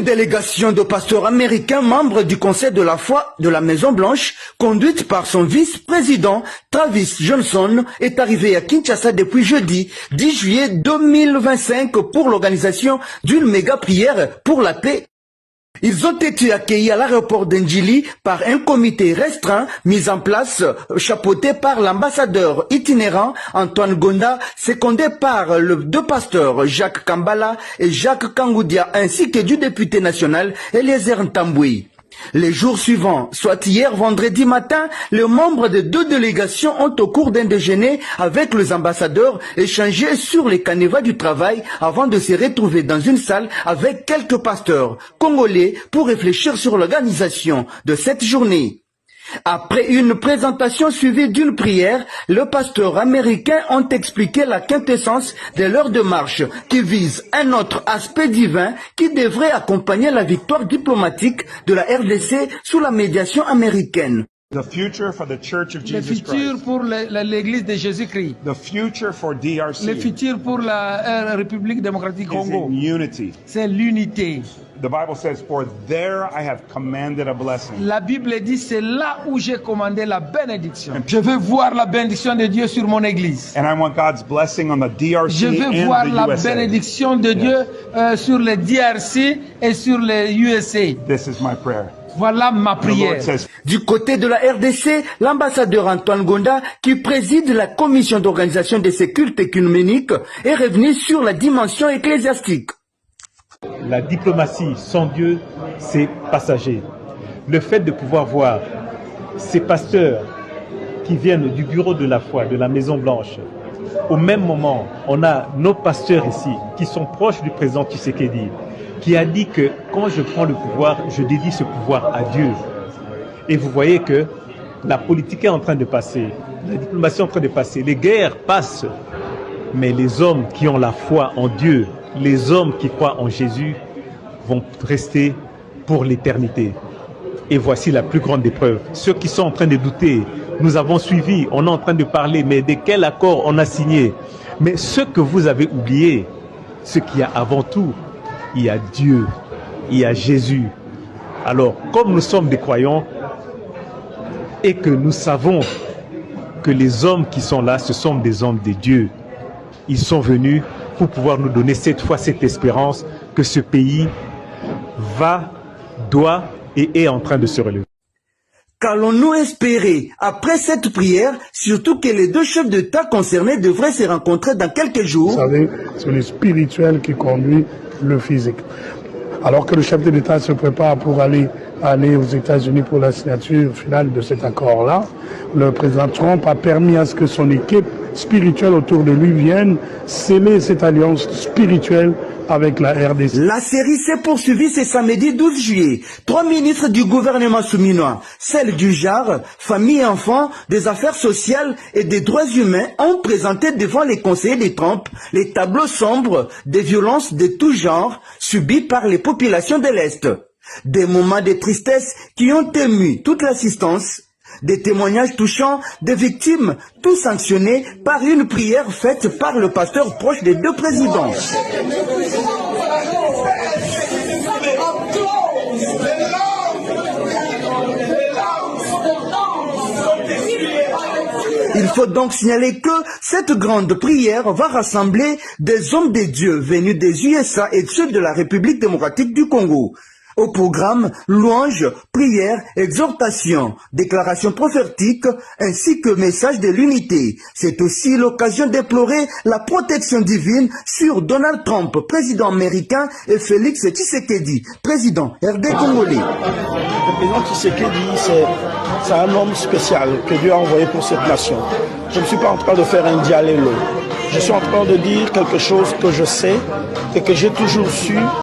délégation de pasteurs américains membres du Conseil de la foi de la Maison-Blanche, conduite par son vice-président Travis Johnson, est arrivée à Kinshasa depuis jeudi 10 juillet 2025 pour l'organisation d'une méga prière pour la paix. Ils ont été accueillis à l'aéroport d'Ndjili par un comité restreint mis en place, chapeauté par l'ambassadeur itinérant Antoine Gonda, secondé par les deux pasteurs Jacques Kambala et Jacques Kangoudia, ainsi que du député national Eliezer Ntambouy. Les jours suivants, soit hier vendredi matin, les membres des deux délégations ont au cours d'un déjeuner avec les ambassadeurs échangé sur les canevas du travail avant de se retrouver dans une salle avec quelques pasteurs congolais pour réfléchir sur l'organisation de cette journée. Après une présentation suivie d'une prière, les pasteurs américains ont expliqué la quintessence de leur démarche qui vise un autre aspect divin qui devrait accompagner la victoire diplomatique de la RDC sous la médiation américaine. The future for the Church of Le Jesus futur Christ. pour l'Église de Jésus-Christ. The future for DRC Le futur pour la République démocratique is Congo. in unity. C'est l'unité. The Bible says, "For there I have commanded a blessing." La Bible dit, c'est là où j'ai commandé la bénédiction. Je veux voir la bénédiction de Dieu sur mon Église. And I want God's blessing on the DRC Je veux and voir the la USA. bénédiction de Dieu sur les DRC et sur les USA. This is my prayer. Voilà ma The Lord prière. says, Du côté de la RDC, l'ambassadeur Antoine Gonda, qui préside la commission d'organisation de ces cultes écuméniques, est revenu sur la dimension ecclésiastique. La diplomatie sans Dieu, c'est passager. Le fait de pouvoir voir ces pasteurs qui viennent du bureau de la foi, de la Maison Blanche, au même moment, on a nos pasteurs ici qui sont proches du président Tshisekedi, qui a dit que quand je prends le pouvoir, je dédie ce pouvoir à Dieu. Et vous voyez que la politique est en train de passer, la diplomatie est en train de passer, les guerres passent, mais les hommes qui ont la foi en Dieu, les hommes qui croient en Jésus vont rester pour l'éternité. Et voici la plus grande épreuve. Ceux qui sont en train de douter, nous avons suivi, on est en train de parler, mais de quel accord on a signé? Mais ce que vous avez oublié, ce qu'il y a avant tout, il y a Dieu, il y a Jésus. Alors, comme nous sommes des croyants et que nous savons que les hommes qui sont là, ce sont des hommes de Dieu, ils sont venus pour pouvoir nous donner cette foi, cette espérance que ce pays doit et est en train de se relever. Qu'allons-nous espérer après cette prière, surtout que les deux chefs d'État concernés devraient se rencontrer dans quelques jours? Vous savez, c'est le spirituel qui conduit le physique. Alors que le chef de l'État se prépare pour aller aux États-Unis pour la signature finale de cet accord-là, le président Trump a permis à ce que son équipe spirituelle autour de lui vienne sceller cette alliance spirituelle avec la RDC. La série s'est poursuivie ce samedi 12 juillet. 3 ministres du gouvernement souminois, celles du genre, famille et enfants, des affaires sociales et des droits humains, ont présenté devant les conseillers de Trump les tableaux sombres des violences de tout genre subies par les populations de l'Est. Des moments de tristesse qui ont ému toute l'assistance. Des témoignages touchants des victimes, tout sanctionnés par une prière faite par le pasteur proche des deux présidents. Il faut donc signaler que cette grande prière va rassembler des hommes de Dieu venus des USA et ceux de la République démocratique du Congo. Au programme, louanges, prières, exhortations, déclarations prophétiques, ainsi que message de l'unité. C'est aussi l'occasion déplorer la protection divine sur Donald Trump, président américain, et Félix Tshisekedi, président RD congolais. Le président Tshisekedi, c'est un homme spécial que Dieu a envoyé pour cette nation. Je ne suis pas en train de faire un dialélo. Je suis en train de dire quelque chose que je sais et que j'ai toujours su.